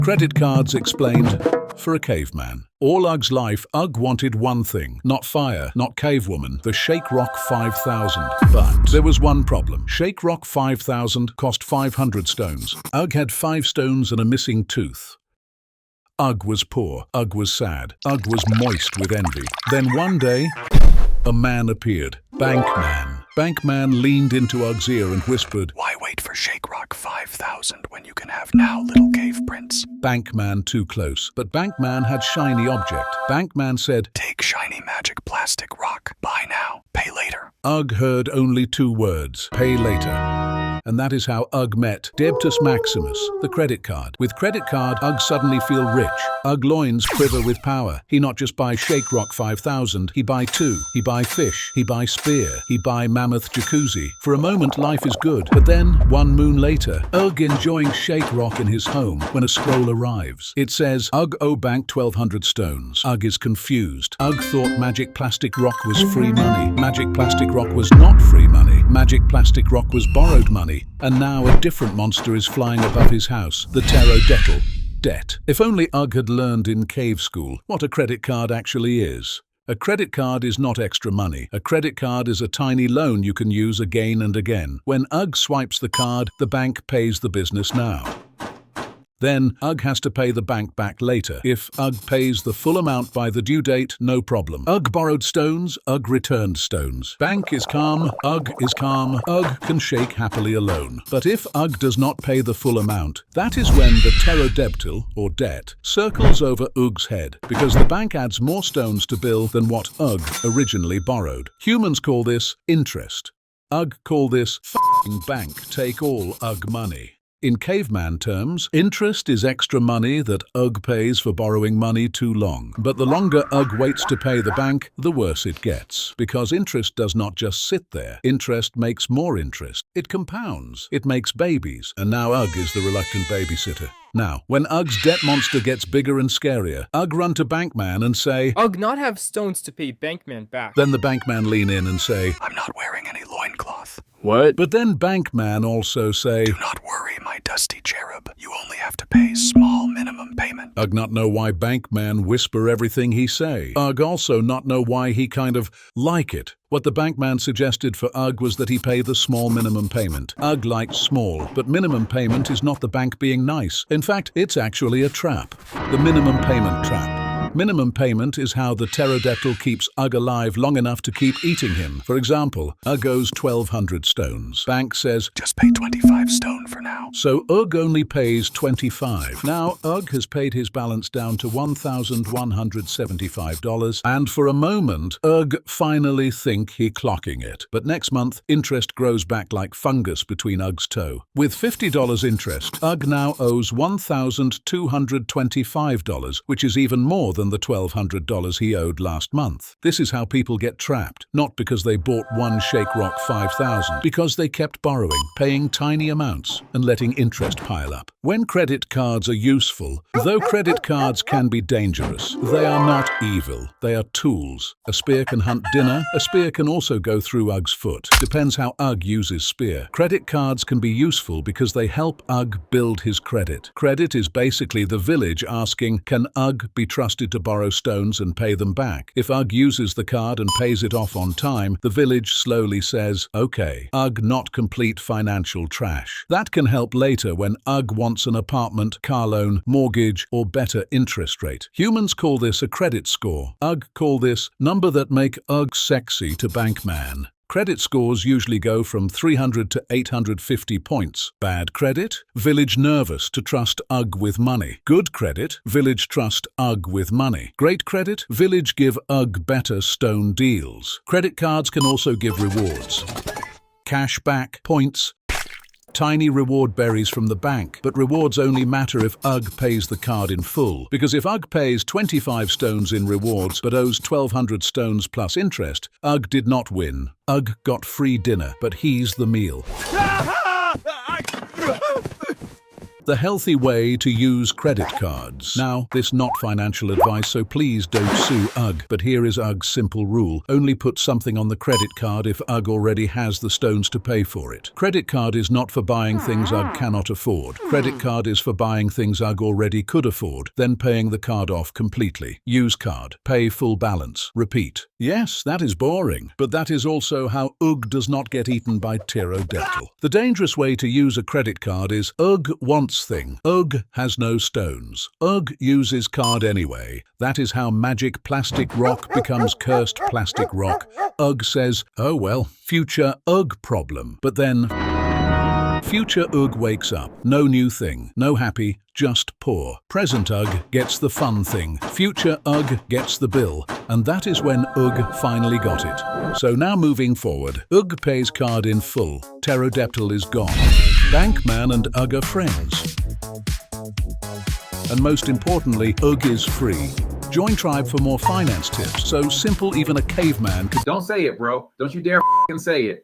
Credit cards explained for a caveman. All Ugg's life, Ugg wanted one thing. Not fire, not cavewoman, the Shake Rock 5000. But there was one problem. Shake Rock 5000 cost 500 stones. Ugg had 5 stones and a missing tooth. Ugg was poor. Ugg was sad. Ugg was moist with envy. Then one day, a man appeared. Bankman. Bankman leaned into Ugg's ear and whispered, "Why wait for Shake Rock 5000 when you can have now, little cave prince?" Bankman too close. But Bankman had shiny object. Bankman said, "Take shiny magic plastic rock. Buy now, pay later." Ugg heard only 2 words, pay later. And that is how Ugg met Debtus Maximus, the credit card. With credit card, Ugg suddenly feel rich. Ugg loins quiver with power. He not just buy Shake Rock 5000, he buy 2. He buy fish. He buy spear. He buy Mammoth Jacuzzi. For a moment, life is good. But then, one moon later, Ugg enjoying Shake Rock in his home when a scroll arrives. It says, Ugg owe bank 1200 stones. Ugg is confused. Ugg thought magic plastic rock was free money. Magic plastic rock was not free money. Magic plastic rock was borrowed money. And now a different monster is flying above his house, the Ptero-Debtyl. Debt. If only Ugg had learned in cave school what a credit card actually is. A credit card is not extra money. A credit card is a tiny loan you can use again and again. When Ugg swipes the card, the bank pays the business now. Then, Ugg has to pay the bank back later. If Ugg pays the full amount by the due date, no problem. Ugg borrowed stones, Ugg returned stones. Bank is calm, Ugg is calm, Ugg can shake happily alone. But if Ugg does not pay the full amount, that is when the Ptero-Debtyl, or debt, circles over Ugg's head, because the bank adds more stones to bill than what Ugg originally borrowed. Humans call this interest. Ugg call this f***ing bank take all Ugg money. In caveman terms, interest is extra money that Ugg pays for borrowing money too long. But the longer Ugg waits to pay the bank, the worse it gets. Because interest does not just sit there. Interest makes more interest. It compounds. It makes babies. And now Ugg is the reluctant babysitter. Now, when Ugg's debt monster gets bigger and scarier, Ugg run to Bankman and say, Ugg not have stones to pay Bankman back. Then the Bankman lean in and say, "I'm not wearing any loincloth." What? But then Bankman also say, "Do not worry, my dusty cherub. You only have to pay small minimum payment." Ugg not know why Bankman whisper everything he say. Ugg also not know why he kind of like it. What the Bankman suggested for Ugg was that he pay the small minimum payment. Ugg likes small, but minimum payment is not the bank being nice. In fact, it's actually a trap. The minimum payment trap. Minimum payment is how the Ptero-Debtyl keeps Ugg alive long enough to keep eating him. For example, Ugg owes 1200 stones. Bank says, "Just pay 25 stone for now." So Ugg only pays 25. Now Ugg has paid his balance down to $1,175, and for a moment, Ugg finally think he clocking it. But next month, interest grows back like fungus between Ugg's toe. With $50 interest, Ugg now owes $1,225, which is even more than the $1,200 he owed last month. This is how people get trapped, not because they bought one Shake Rock 5000, because they kept borrowing, paying tiny amounts, and letting interest pile up. When credit cards are useful, though credit cards can be dangerous, they are not evil. They are tools. A spear can hunt dinner. A spear can also go through Ugg's foot. Depends how Ugg uses spear. Credit cards can be useful because they help Ugg build his credit. Credit is basically the village asking, can Ugg be trusted to borrow stones and pay them back? If Ugg uses the card and pays it off on time, the village slowly says, okay, Ugg not complete financial trash. That can help later when Ugg wants an apartment, car loan, mortgage, or better interest rate. Humans call this a credit score. Ugg call this number that make Ugg sexy to Bankman. Credit scores usually go from 300 to 850 points. Bad credit? Village nervous to trust Ugg with money. Good credit? Village trust Ugg with money. Great credit? Village give Ugg better stone deals. Credit cards can also give rewards. Cash back, points, tiny reward berries from the bank, but rewards only matter if Ugg pays the card in full. Because if Ugg pays 25 stones in rewards but owes 1200 stones plus interest, Ugg did not win. Ugg got free dinner, but he's the meal. The healthy way to use credit cards. Now, this not financial advice, so please don't sue Ugg. But here is Ugg's simple rule. Only put something on the credit card if Ugg already has the stones to pay for it. Credit card is not for buying things Ugg cannot afford. Credit card is for buying things Ugg already could afford, then paying the card off completely. Use card. Pay full balance. Repeat. Yes, that is boring, but that is also how Ugg does not get eaten by Ptero-Debtyl. The dangerous way to use a credit card is Ugg wants thing. Ugg has no stones. Ugg uses card anyway. That is how magic plastic rock becomes cursed plastic rock. Ugg says, oh well, future Ugg problem. But then future Ugg wakes up. No new thing. No happy, just poor. Present Ugg gets the fun thing. Future Ugg gets the bill. And that is when Ugg finally got it. So now moving forward, Ugg pays card in full. Ptero-Debtyl is gone. Bankman and Ugg are friends. And most importantly, Ugg is free. Join Tribe for more finance tips. So simple even a caveman could. Don't say it, bro. Don't you dare f***ing say it.